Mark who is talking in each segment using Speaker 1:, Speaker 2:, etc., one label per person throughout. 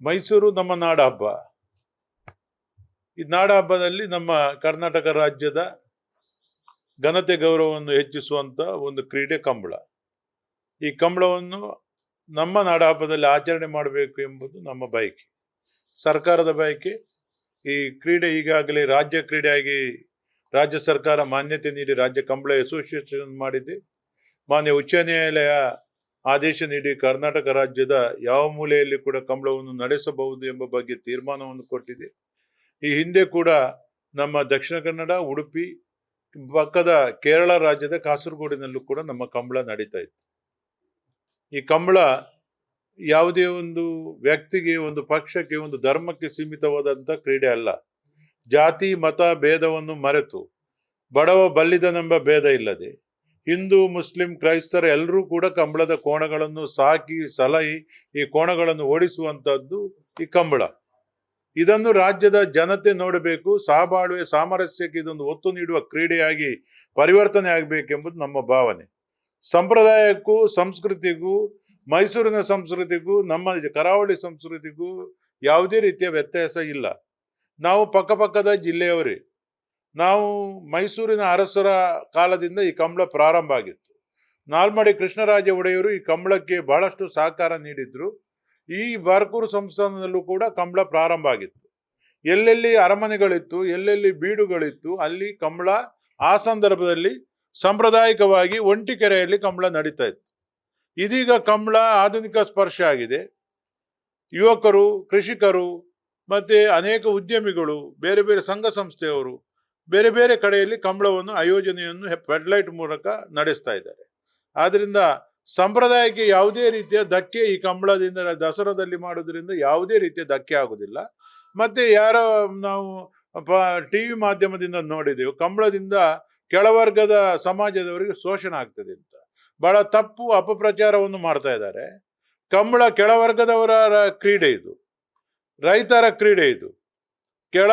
Speaker 1: ಮೈಸೂರು ನಮ್ಮ ನಾಡ ಹಬ್ಬ. ಈ ನಾಡ ಹಬ್ಬದಲ್ಲಿ ನಮ್ಮ ಕರ್ನಾಟಕ ರಾಜ್ಯದ ಘನತೆ ಗೌರವವನ್ನು ಹೆಚ್ಚಿಸುವಂತ ಒಂದು ಕ್ರೀಡೆ ಕಂಬಳ. ಈ ಕಂಬಳವನ್ನು ನಮ್ಮ ನಾಡ ಹಬ್ಬದಲ್ಲಿ ಆಚರಣೆ ಮಾಡಬೇಕು ಎಂಬುದು ನಮ್ಮ ಬಯಕೆ, ಸರ್ಕಾರದ ಬಯಕೆ. ಈ ಕ್ರೀಡೆ ಈಗಾಗಲೇ ರಾಜ್ಯ ಕ್ರೀಡೆಯಾಗಿ ರಾಜ್ಯ ಸರ್ಕಾರ ಮಾನ್ಯತೆ ನೀಡಿ ರಾಜ್ಯ ಕಂಬಳ ಅಸೋಸಿಯೇಷನ್ ಮಾಡಿದೆ. ಮಾನ್ಯ ಉಚ್ಚ ನ್ಯಾಯಾಲಯ ಆದೇಶ ನೀಡಿ ಕರ್ನಾಟಕ ರಾಜ್ಯದ ಯಾವ ಮೂಲೆಯಲ್ಲಿ ಕೂಡ ಕಂಬಳವನ್ನು ನಡೆಸಬಹುದು ಎಂಬ ಬಗ್ಗೆ ತೀರ್ಮಾನವನ್ನು ಕೊಟ್ಟಿದೆ. ಈ ಹಿಂದೆ ಕೂಡ ನಮ್ಮ ದಕ್ಷಿಣ ಕನ್ನಡ, ಉಡುಪಿ, ಪಕ್ಕದ ಕೇರಳ ರಾಜ್ಯದ ಕಾಸರಗೋಡಿನಲ್ಲೂ ಕೂಡ ನಮ್ಮ ಕಂಬಳ ನಡೀತಾ ಇತ್ತು. ಈ ಕಂಬಳ ಯಾವುದೇ ಒಂದು ವ್ಯಕ್ತಿಗೆ, ಒಂದು ಪಕ್ಷಕ್ಕೆ, ಒಂದು ಧರ್ಮಕ್ಕೆ ಸೀಮಿತವಾದಂಥ ಕ್ರೀಡೆ ಅಲ್ಲ. ಜಾತಿ ಮತ ಭೇದವನ್ನು ಮರೆತು, ಬಡವ ಬಲ್ಲಿದನೆಂಬ ಭೇದ ಇಲ್ಲದೆ ಹಿಂದೂ, ಮುಸ್ಲಿಂ, ಕ್ರೈಸ್ತರ ಎಲ್ಲರೂ ಕೂಡ ಕಂಬಳದ ಕೋಣಗಳನ್ನು ಸಾಕಿ ಸಲಹಿ ಈ ಕೋಣಗಳನ್ನು ಓಡಿಸುವಂತಹದ್ದು ಈ ಕಂಬಳ. ಇದನ್ನು ರಾಜ್ಯದ ಜನತೆ ನೋಡಬೇಕು. ಸಹಬಾಳ್ವೆ ಸಾಮರಸ್ಯಕ್ಕೆ ಇದೊಂದು ಒತ್ತು ನೀಡುವ ಕ್ರೀಡೆಯಾಗಿ ಪರಿವರ್ತನೆ ಆಗಬೇಕೆಂಬುದು ನಮ್ಮ ಭಾವನೆ. ಸಂಪ್ರದಾಯಕ್ಕೂ ಸಂಸ್ಕೃತಿಗೂ, ಮೈಸೂರಿನ ಸಂಸ್ಕೃತಿಗೂ ನಮ್ಮ ಕರಾವಳಿ ಸಂಸ್ಕೃತಿಗೂ ಯಾವುದೇ ರೀತಿಯ ವ್ಯತ್ಯಾಸ ಇಲ್ಲ. ನಾವು ಪಕ್ಕಪಕ್ಕದ ಜಿಲ್ಲೆಯವರೇ. ನಾವು ಮೈಸೂರಿನ ಅರಸರ ಕಾಲದಿಂದ ಈ ಕಂಬಳ ಪ್ರಾರಂಭ ಆಗಿತ್ತು. ನಾಲ್ಮಡಿ ಕೃಷ್ಣರಾಜ ಒಡೆಯರು ಈ ಕಂಬಳಕ್ಕೆ ಬಹಳಷ್ಟು ಸಹಕಾರ ನೀಡಿದ್ರು. ಈ ಬಾರ್ಕೂರು ಸಂಸ್ಥಾನದಲ್ಲೂ ಕೂಡ ಕಂಬಳ ಪ್ರಾರಂಭ ಆಗಿತ್ತು. ಎಲ್ಲೆಲ್ಲಿ ಅರಮನೆಗಳಿತ್ತು, ಎಲ್ಲೆಲ್ಲಿ ಬೀಡುಗಳಿತ್ತು, ಅಲ್ಲಿ ಕಂಬಳ ಆ ಸಂದರ್ಭದಲ್ಲಿ ಸಾಂಪ್ರದಾಯಿಕವಾಗಿ ಒಂಟಿಕೆರೆಯಲ್ಲಿ ಕಂಬಳ ನಡೀತಾ ಇತ್ತು. ಇದೀಗ ಕಂಬಳ ಆಧುನಿಕ ಸ್ಪರ್ಶ ಆಗಿದೆ. ಯುವಕರು, ಕೃಷಿಕರು ಮತ್ತೆ ಅನೇಕ ಉದ್ಯಮಿಗಳು, ಬೇರೆ ಬೇರೆ ಸಂಘ ಸಂಸ್ಥೆಯವರು ಬೇರೆ ಬೇರೆ ಕಡೆಯಲ್ಲಿ ಕಂಬಳವನ್ನು ಆಯೋಜನೆಯನ್ನು ಫೆಡ್ಲೈಟ್ ಮೂಲಕ ನಡೆಸ್ತಾ ಇದ್ದಾರೆ. ಆದ್ರಿಂದ ಸಂಪ್ರದಾಯಕ್ಕೆ ಯಾವುದೇ ರೀತಿಯ ಧಕ್ಕೆ ಈ ಕಂಬಳದಿಂದ, ದಸರಾದಲ್ಲಿ ಮಾಡೋದ್ರಿಂದ ಯಾವುದೇ ರೀತಿಯ ಧಕ್ಕೆ ಆಗುದಿಲ್ಲ. ಮತ್ತೆ ಯಾರೋ ನಾವು ಟಿವಿ ಮಾಧ್ಯಮದಿಂದ ನೋಡಿದೆವು, ಕಂಬಳದಿಂದ ಕೆಳವರ್ಗದ ಸಮಾಜದವರಿಗೆ ಶೋಷಣೆ ಆಗ್ತದೆ ಅಂತ ಬಹಳ ತಪ್ಪು ಅಪಪ್ರಚಾರವನ್ನು ಮಾಡ್ತಾ ಇದ್ದಾರೆ. ಕಂಬಳ ಕೆಳವರ್ಗದವರ ಕ್ರೀಡೆ, ಇದು ರೈತರ ಕ್ರೀಡೆ. ಇದು ಕೆಳ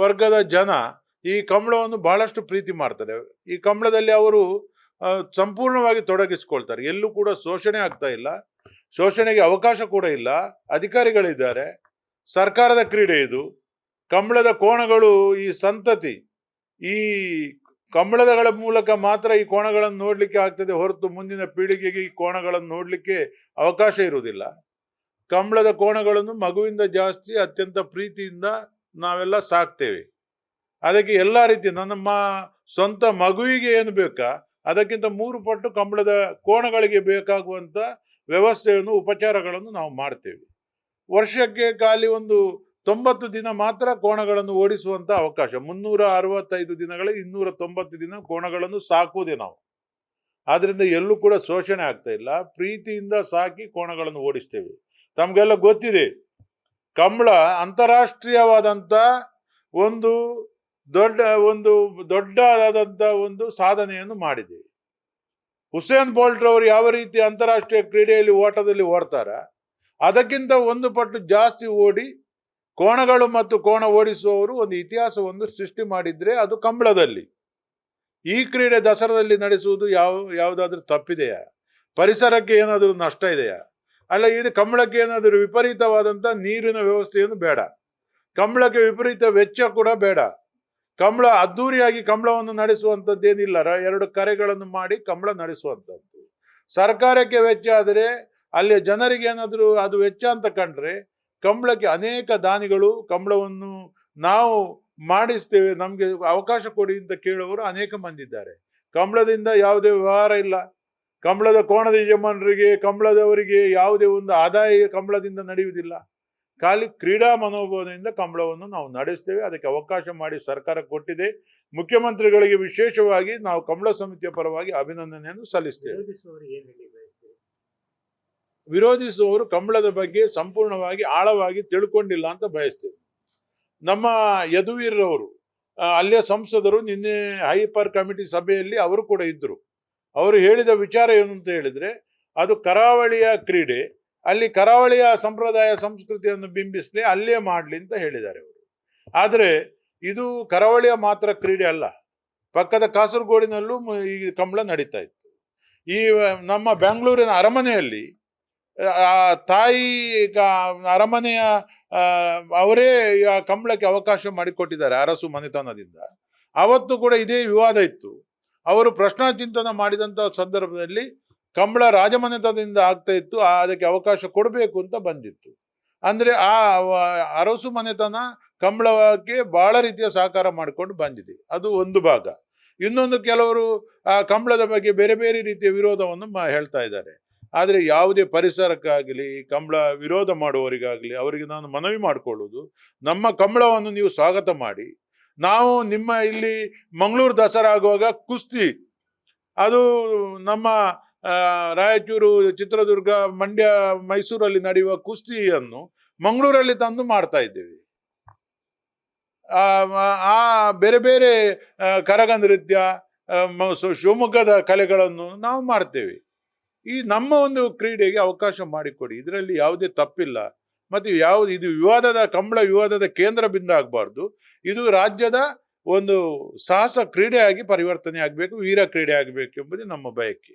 Speaker 1: ವರ್ಗದ ಜನ ಈ ಕಂಬಳವನ್ನು ಬಹಳಷ್ಟು ಪ್ರೀತಿ ಮಾಡ್ತಾರೆ. ಈ ಕಂಬಳದಲ್ಲಿ ಅವರು ಸಂಪೂರ್ಣವಾಗಿ ತೊಡಗಿಸ್ಕೊಳ್ತಾರೆ. ಎಲ್ಲೂ ಕೂಡ ಶೋಷಣೆ ಆಗ್ತಾ ಇಲ್ಲ, ಶೋಷಣೆಗೆ ಅವಕಾಶ ಕೂಡ ಇಲ್ಲ. ಅಧಿಕಾರಿಗಳಿದ್ದಾರೆ. ಸರ್ಕಾರದ ಕ್ರೀಡೆ ಇದು. ಕಂಬಳದ ಕೋಣಗಳು ಈ ಸಂತತಿ, ಈ ಕಂಬಳಗಳ ಮೂಲಕ ಮಾತ್ರ ಈ ಕೋಣಗಳನ್ನು ನೋಡ್ಲಿಕ್ಕೆ ಆಗ್ತದೆ ಹೊರತು ಮುಂದಿನ ಪೀಳಿಗೆಗೆ ಈ ಕೋಣಗಳನ್ನು ನೋಡ್ಲಿಕ್ಕೆ ಅವಕಾಶ ಇರುವುದಿಲ್ಲ. ಕಂಬಳದ ಕೋಣಗಳನ್ನು ಮಗುವಿಂದ ಜಾಸ್ತಿ ಅತ್ಯಂತ ಪ್ರೀತಿಯಿಂದ ನಾವೆಲ್ಲ ಸಾಕ್ತೇವೆ. ಅದಕ್ಕೆ ಎಲ್ಲ ರೀತಿ ನಮ್ಮ ಸ್ವಂತ ಮಗುವಿಗೆ ಏನು ಬೇಕಾ ಅದಕ್ಕಿಂತ 3 ಪಟ್ಟು ಕಂಬಳದ ಕೋಣಗಳಿಗೆ ಬೇಕಾಗುವಂತ ವ್ಯವಸ್ಥೆಯನ್ನು, ಉಪಚಾರಗಳನ್ನು ನಾವು ಮಾಡ್ತೇವೆ. ವರ್ಷಕ್ಕೆ ಖಾಲಿ ಒಂದು 90 ದಿನ ಮಾತ್ರ ಕೋಣಗಳನ್ನು ಓಡಿಸುವಂತ ಅವಕಾಶ. 365 ದಿನಗಳಲ್ಲಿ 290 ದಿನ ಕೋಣಗಳನ್ನು ಸಾಕುವುದೇ ನಾವು. ಆದ್ರಿಂದ ಎಲ್ಲೂ ಕೂಡ ಶೋಷಣೆ ಆಗ್ತಾ ಇಲ್ಲ. ಪ್ರೀತಿಯಿಂದ ಸಾಕಿ ಕೋಣಗಳನ್ನು ಓಡಿಸ್ತೇವೆ. ತಮ್ಗೆಲ್ಲ ಗೊತ್ತಿದೆ, ಕಂಬಳ ಅಂತಾರಾಷ್ಟ್ರೀಯವಾದಂತ ಒಂದು ದೊಡ್ಡದಾದಂಥ ಒಂದು ಸಾಧನೆಯನ್ನು ಮಾಡಿದೆ. ಹುಸೇನ್ ಬೋಲ್ಟ್ ಅವರು ಯಾವ ರೀತಿ ಅಂತಾರಾಷ್ಟ್ರೀಯ ಕ್ರೀಡೆಯಲ್ಲಿ ಓಟದಲ್ಲಿ ಓಡ್ತಾರ, ಅದಕ್ಕಿಂತ 1 ಪಟ್ಟು ಜಾಸ್ತಿ ಓಡಿ ಕೋಣಗಳು ಮತ್ತು ಕೋಣ ಓಡಿಸುವವರು ಒಂದು ಇತಿಹಾಸವನ್ನು ಸೃಷ್ಟಿ ಮಾಡಿದ್ರೆ ಅದು ಕಂಬಳದಲ್ಲಿ. ಈ ಕ್ರೀಡೆ ದಸರಾದಲ್ಲಿ ನಡೆಸುವುದು ಯಾವುದಾದ್ರೂ ತಪ್ಪಿದೆಯಾ? ಪರಿಸರಕ್ಕೆ ಏನಾದರೂ ನಷ್ಟ ಇದೆಯಾ? ಅಲ್ಲ, ಇದು ಕಂಬಳಕ್ಕೆ ಏನಾದರೂ ವಿಪರೀತವಾದಂಥ ನೀರಿನ ವ್ಯವಸ್ಥೆಯನ್ನು ಬೇಡ, ಕಂಬಳಕ್ಕೆ ವಿಪರೀತ ವೆಚ್ಚ ಕೂಡ ಬೇಡ. ಕಂಬಳ ಅದ್ದೂರಿಯಾಗಿ ಕಂಬಳವನ್ನು ನಡೆಸುವಂಥದ್ದೇನಿಲ್ಲ. 2 ಕರೆಗಳನ್ನು ಮಾಡಿ ಕಂಬಳ ನಡೆಸುವಂಥದ್ದು. ಸರ್ಕಾರಕ್ಕೆ ವೆಚ್ಚ ಆದರೆ, ಅಲ್ಲಿ ಜನರಿಗೆ ಏನಾದರೂ ಅದು ವೆಚ್ಚ ಅಂತ ಕಂಡ್ರೆ, ಕಂಬಳಕ್ಕೆ ಅನೇಕ ದಾನಿಗಳು ಕಂಬಳವನ್ನು ನಾವು ಮಾಡಿಸ್ತೇವೆ, ನಮಗೆ ಅವಕಾಶ ಕೊಡಿ ಅಂತ ಕೇಳುವವರು ಅನೇಕ ಮಂದಿ ಇದ್ದಾರೆ. ಕಂಬಳದಿಂದ ಯಾವುದೇ ವ್ಯವಹಾರ ಇಲ್ಲ. ಕಂಬಳದ ಕೋಣದ ಯಜಮಾನರಿಗೆ, ಕಂಬಳದವರಿಗೆ ಯಾವುದೇ ಒಂದು ಆದಾಯ ಕಂಬಳದಿಂದ ನಡೆಯುವುದಿಲ್ಲ. ಖಾಲಿ ಕ್ರೀಡಾ ಮನೋಭಾವದಿಂದ ಕಂಬಳವನ್ನು ನಾವು ನಡೆಸ್ತೇವೆ. ಅದಕ್ಕೆ ಅವಕಾಶ ಮಾಡಿ ಸರ್ಕಾರ ಕೊಟ್ಟಿದೆ. ಮುಖ್ಯಮಂತ್ರಿಗಳಿಗೆ ವಿಶೇಷವಾಗಿ ನಾವು ಕಂಬಳ ಸಮಿತಿಯ ಪರವಾಗಿ ಅಭಿನಂದನೆಯನ್ನು ಸಲ್ಲಿಸ್ತೇವೆ. ವಿರೋಧಿಸುವವರು ಕಂಬಳದ ಬಗ್ಗೆ ಸಂಪೂರ್ಣವಾಗಿ ಆಳವಾಗಿ ತಿಳ್ಕೊಂಡಿಲ್ಲ ಅಂತ ಬಯಸ್ತೇವೆ. ನಮ್ಮ ಯದುವೀರವರು, ಅಲ್ಲಿಯ ಸಂಸದರು, ನಿನ್ನೆ ಹೈಪರ್ ಕಮಿಟಿ ಸಭೆಯಲ್ಲಿ ಅವರು ಕೂಡ ಇದ್ದರು. ಅವರು ಹೇಳಿದ ವಿಚಾರ ಏನು ಅಂತ ಹೇಳಿದ್ರೆ, ಅದು ಕರಾವಳಿಯ ಕ್ರೀಡೆ, ಅಲ್ಲಿ ಕರಾವಳಿಯ ಸಂಪ್ರದಾಯ ಸಂಸ್ಕೃತಿಯನ್ನು ಬಿಂಬಿಸಲಿ, ಅಲ್ಲೇ ಮಾಡಲಿ ಅಂತ ಹೇಳಿದ್ದಾರೆ ಅವರು. ಆದರೆ ಇದು ಕರಾವಳಿಯ ಮಾತ್ರ ಕ್ರೀಡೆ ಅಲ್ಲ, ಪಕ್ಕದ ಕಾಸರಗೋಡಿನಲ್ಲೂ ಈ ಕಂಬಳ ನಡೀತಾ ಇತ್ತು. ಈ ನಮ್ಮ ಬೆಂಗಳೂರಿನ ಅರಮನೆಯಲ್ಲಿ ಆ ತಾಯಿ ಅರಮನೆಯ ಅವರೇ ಆ ಕಂಬಳಕ್ಕೆ ಅವಕಾಶ ಮಾಡಿಕೊಟ್ಟಿದ್ದಾರೆ ಅರಸು ಮನೆತನದಿಂದ. ಅವತ್ತು ಕೂಡ ಇದೇ ವಿವಾದ ಇತ್ತು. ಅವರು ಪ್ರಶ್ನಾಚಿಂತನ ಮಾಡಿದಂಥ ಸಂದರ್ಭದಲ್ಲಿ ಕಂಬಳ ರಾಜಮನೆತನದಿಂದ ಆಗ್ತಾ ಇತ್ತು, ಅದಕ್ಕೆ ಅವಕಾಶ ಕೊಡಬೇಕು ಅಂತ ಬಂದಿತ್ತು. ಅಂದ್ರೆ ಆ ಅರಸು ಮನೆತನ ಕಂಬಳಕ್ಕೆ ಬಹಳ ರೀತಿಯ ಸಹಕಾರ ಮಾಡಿಕೊಂಡು ಬಂದಿದೆ. ಅದು ಒಂದು ಭಾಗ. ಇನ್ನೊಂದು, ಕೆಲವರು ಆ ಕಂಬಳದ ಬಗ್ಗೆ ಬೇರೆ ಬೇರೆ ರೀತಿಯ ವಿರೋಧವನ್ನು ಹೇಳ್ತಾ ಇದ್ದಾರೆ. ಆದರೆ ಯಾವುದೇ ಪರಿಸರಕ್ಕಾಗಲಿ ಕಂಬಳ ವಿರೋಧ ಮಾಡುವವರಿಗಾಗಲಿ ಅವರಿಗೆ ನಾನು ಮನವಿ ಮಾಡಿಕೊಳ್ಳುವುದು, ನಮ್ಮ ಕಂಬಳವನ್ನು ನೀವು ಸ್ವಾಗತ ಮಾಡಿ. ನಾವು ನಿಮ್ಮ ಇಲ್ಲಿ ಮಂಗಳೂರು ದಸರಾ ಆಗುವಾಗ ಕುಸ್ತಿ, ಅದು ನಮ್ಮ ರಾಯಚೂರು, ಚಿತ್ರದುರ್ಗ, ಮಂಡ್ಯ, ಮೈಸೂರಲ್ಲಿ ನಡೆಯುವ ಕುಸ್ತಿಯನ್ನು ಮಂಗಳೂರಲ್ಲಿ ತಂದು ಮಾಡ್ತಾ ಇದ್ದೇವೆ. ಆ ಬೇರೆ ಬೇರೆ ಕರಗ ನೃತ್ಯ, ಶಿವಮೊಗ್ಗದ ಕಲೆಗಳನ್ನು ನಾವು ಮಾಡ್ತೇವೆ. ಈ ನಮ್ಮ ಒಂದು ಕ್ರೀಡೆಗೆ ಅವಕಾಶ ಮಾಡಿಕೊಡಿ, ಇದರಲ್ಲಿ ಯಾವುದೇ ತಪ್ಪಿಲ್ಲ. ಮತ್ತೆ ಇದು ಕಂಬಳ ವಿವಾದದ ಕೇಂದ್ರ ಬಿಂದು ಆಗಬಾರ್ದು. ಇದು ರಾಜ್ಯದ ಒಂದು ಸಾಹಸ ಕ್ರೀಡೆಯಾಗಿ ಪರಿವರ್ತನೆ ಆಗಬೇಕು, ವೀರ ಕ್ರೀಡೆ ಆಗಬೇಕು ಎಂಬುದೇ ನಮ್ಮ ಬಯಕೆ.